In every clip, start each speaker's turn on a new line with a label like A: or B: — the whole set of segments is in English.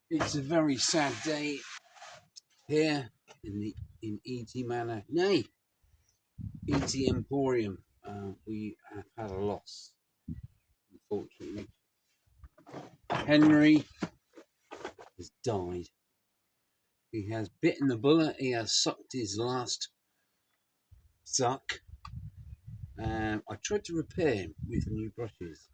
A: It's a very sad day here in E.T. Manor, nay, E.T. Emporium. We have had a loss, unfortunately. Henry has died. He has bitten the bullet. He has sucked his last suck. I tried to repair him with new brushes,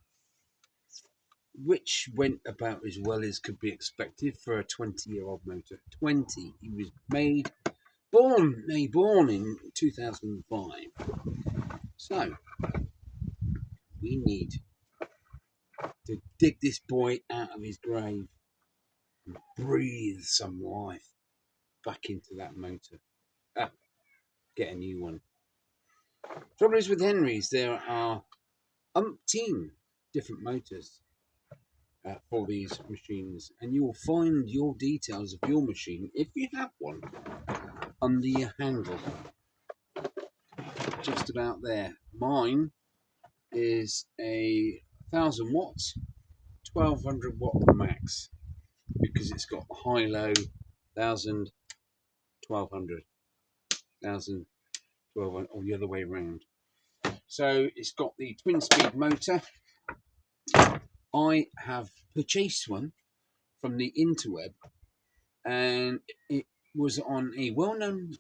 A: which went about as well as could be expected for a 20-year-old motor. 20. He was born in 2005. So we need to dig this boy out of his grave and breathe some life back into that motor. Get a new one. Trouble is with Henrys, there are umpteen different motors for these machines, and you will find your details of your machine, if you have one, under your handle, just about there. Mine is a 1000 watts, 1200 watt max, because it's got high low 1000, 1200, 1000, 1200, or the other way around. So it's got the twin speed motor. I have purchased one from the interweb, and it was on a well-known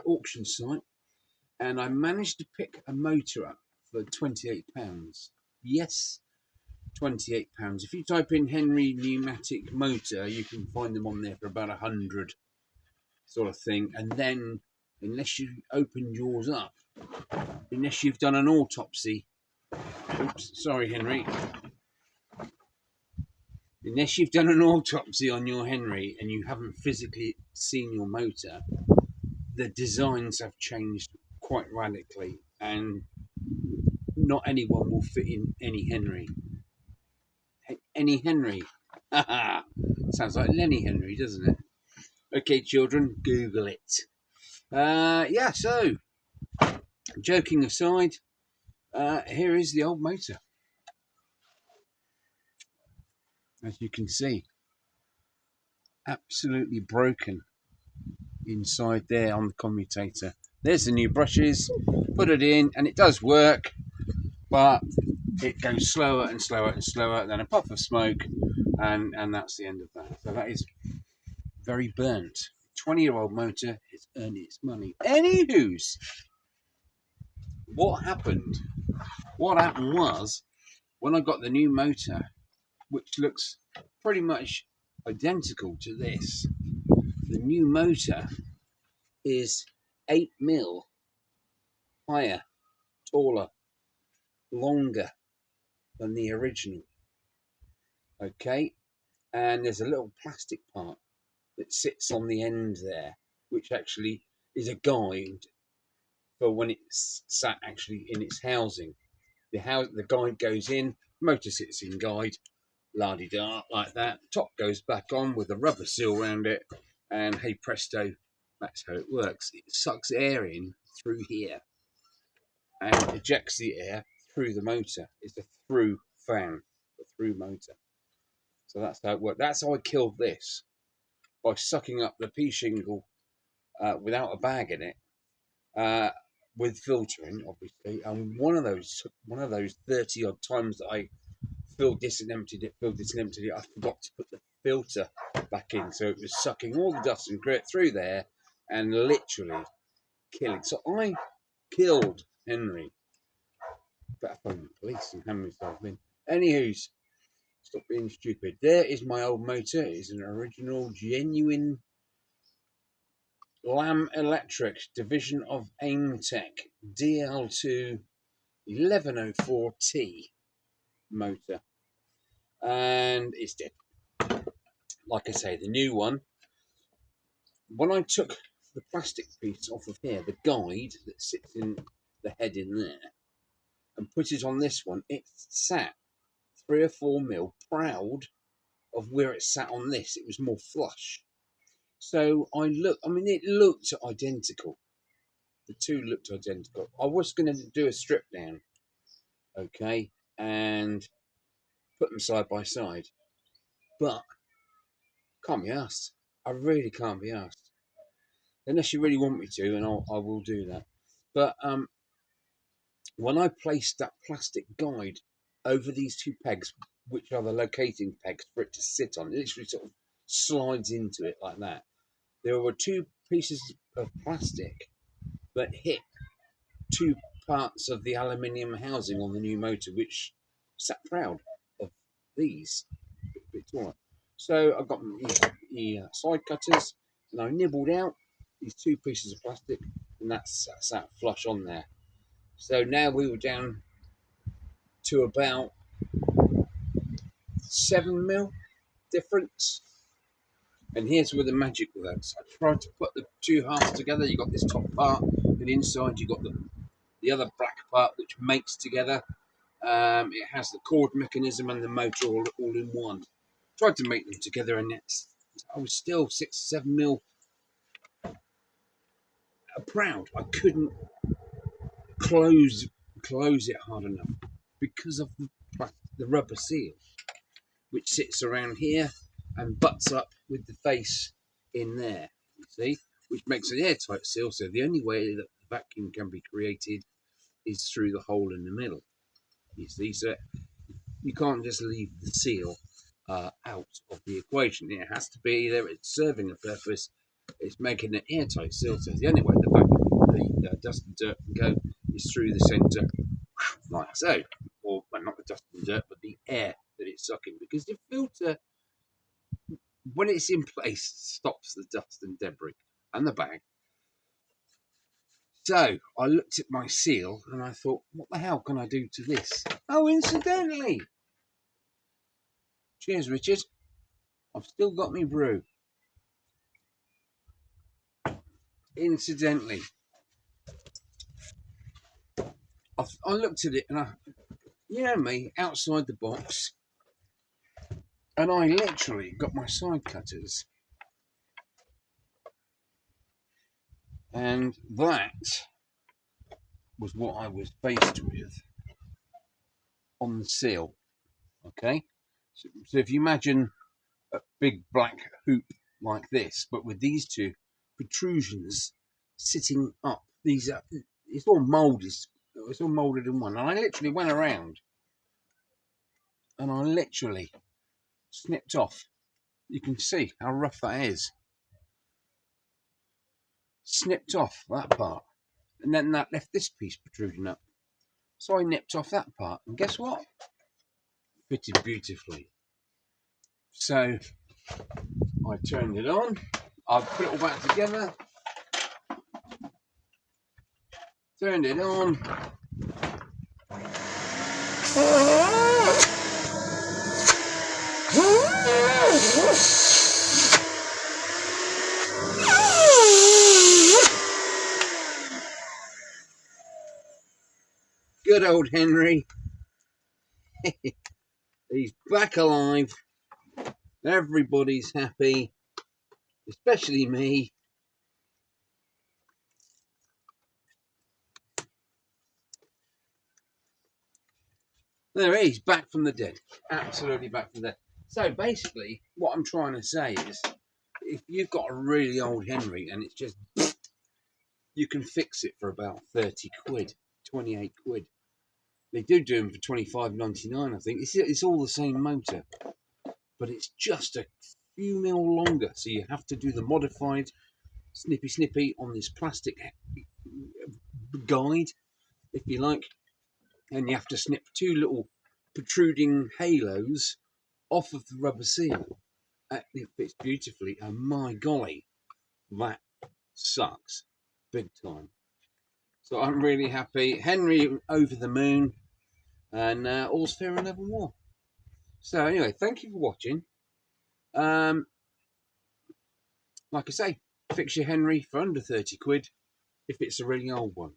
A: auction site, and I managed to pick a motor up for £28. Yes, £28. If you type in Henry pneumatic motor, you can find them on there for about 100, sort of thing. And then, unless you opened yours up, unless you've done an autopsy, oops, sorry, Henry. Unless you've done an autopsy on your Henry and you haven't physically seen your motor, the designs have changed quite radically, and not anyone will fit in any Henry. Any Henry. Sounds like Lenny Henry, doesn't it? Okay, children, Google it. Yeah, so, joking aside, here is the old motor. As you can see, absolutely broken inside there on the commutator. There's the new brushes, put it in, and it does work, but it goes slower and slower and slower, then a puff of smoke, and that's the end of that. So that is very burnt. 20-year-old motor has earned its money. Anywho's, what happened? What happened was, when I got the new motor, which looks pretty much identical to this, the new motor is 8mm higher, taller, longer than the original. Okay, and there's a little plastic part that sits on the end there, which actually is a guide for when it's sat actually in its housing. The guide goes in, motor sits in guide, la-di-da, like that. Top goes back on with a rubber seal around it, and hey presto, that's how it works. It sucks air in through here and ejects the air through the motor. It's a through fan, a through motor. So that's how it works. That's how I killed this, by sucking up the pea shingle without a bag in it, with filtering, obviously. And one of those 30 odd times that I filled this and emptied it, I forgot to put the filter back in, so it was sucking all the dust and grit through there and literally killing. So I killed Henry. Better phone the police and hand myself in. Anywho's, stop being stupid. There is my old motor. It is an original, genuine Lam Electric, division of Aimtech, DL2 1104T motor. And it's dead. Like I say, the new one, when I took the plastic piece off of here, the guide that sits in the head in there, and put it on this one, it sat 3 or 4mm proud of where it sat on this. It was more flush. So it looked identical. The two looked identical. I was going to do a strip down, okay, and put them side by side. But Can't be asked. I really can't be asked. Unless you really want me to, and I will do that. But when I placed that plastic guide over these two pegs, which are the locating pegs for it to sit on, it literally sort of slides into it like that. There were two pieces of plastic that hit two parts of the aluminium housing on the new motor, which sat proud of these a bit taller. So I got the side cutters and I nibbled out these two pieces of plastic, and that sat flush on there. So now we were down to about 7mm difference. And here's where the magic works. I tried to put the two halves together. You got this top part, and inside you got the other black part, which makes together. It has the cord mechanism and the motor all in one. Tried to make them together, and I was still 6-7mm proud. I couldn't close it hard enough because of the rubber seal, which sits around here and butts up with the face in there, you see, which makes an airtight seal. So the only way that the vacuum can be created is through the hole in the middle, you see. So you can't just leave the seal out of the equation. It has to be there. It's serving a purpose. It's making an airtight seal. So the only way the vacuum, the dust and dirt can go is through the centre, like so. Or well, not the dust and dirt, but the air that it's sucking, because the filter, when it's in place, stops the dust and debris and the bag. So I looked at my seal and I thought, what the hell can I do to this? Oh, incidentally, cheers, Richard, I've still got me brew. Incidentally, I looked at it and me, outside the box, and I literally got my side cutters, and that was what I was faced with on the seal. Okay, so if you imagine a big black hoop like this, but with these two protrusions sitting up, these are, it's all molded in one. And I literally went around and I literally snipped off. You can see how rough that is. Snipped off that part, and then that left this piece protruding up. So I nipped off that part, and guess what? Fitted beautifully. So I turned it on. I put it all back together. Turned it on. Good old Henry. He's back alive. Everybody's happy, especially me. There he is, back from the dead. Absolutely back from the dead. So basically, what I'm trying to say is, if you've got a really old Henry and it's just, you can fix it for about 30 quid, 28 quid. They do them for $25.99, I think. It's all the same motor, but it's just a few mil longer. So you have to do the modified snippy on this plastic guide, if you like. And you have to snip two little protruding halos off of the rubber seal. It fits beautifully, and my golly, that sucks big time. So I'm really happy. Henry over the moon, and all's fair and evermore. So anyway, thank you for watching. Like I say, fix your Henry for under 30 quid if it's a really old one.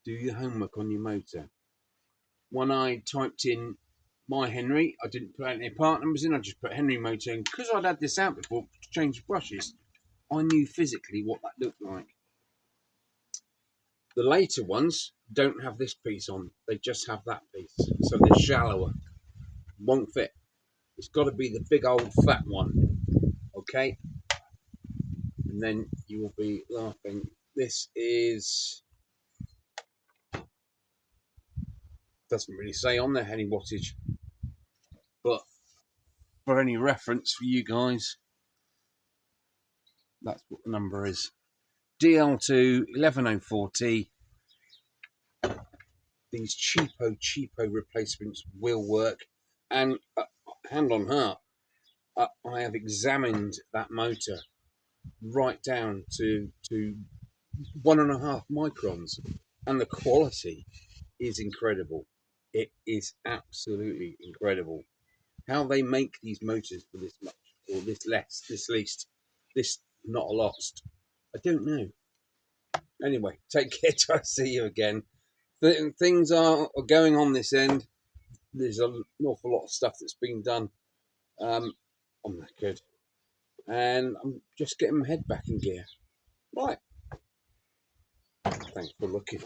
A: Do your homework on your motor. When I typed in my Henry, I didn't put any part numbers in, I just put Henry motor in. Because I'd had this out before to change the brushes, I knew physically what that looked like. The later ones don't have this piece on, they just have that piece. So they're shallower, won't fit. It's got to be the big old fat one, okay? And then you will be laughing. This is, doesn't really say on there any wattage, but for any reference for you guys, that's what the number is. DL2 1104T. These cheapo replacements will work. And hand on heart, I have examined that motor right down to 1.5 microns, and the quality is incredible. It is absolutely incredible how they make these motors for this much, or this less, this least, this not a lost. I don't know. Anyway, take care till I see you again. Things are going on this end. There's an awful lot of stuff that's been done. I'm knackered, and I'm just getting my head back in gear. Right. Thanks for looking.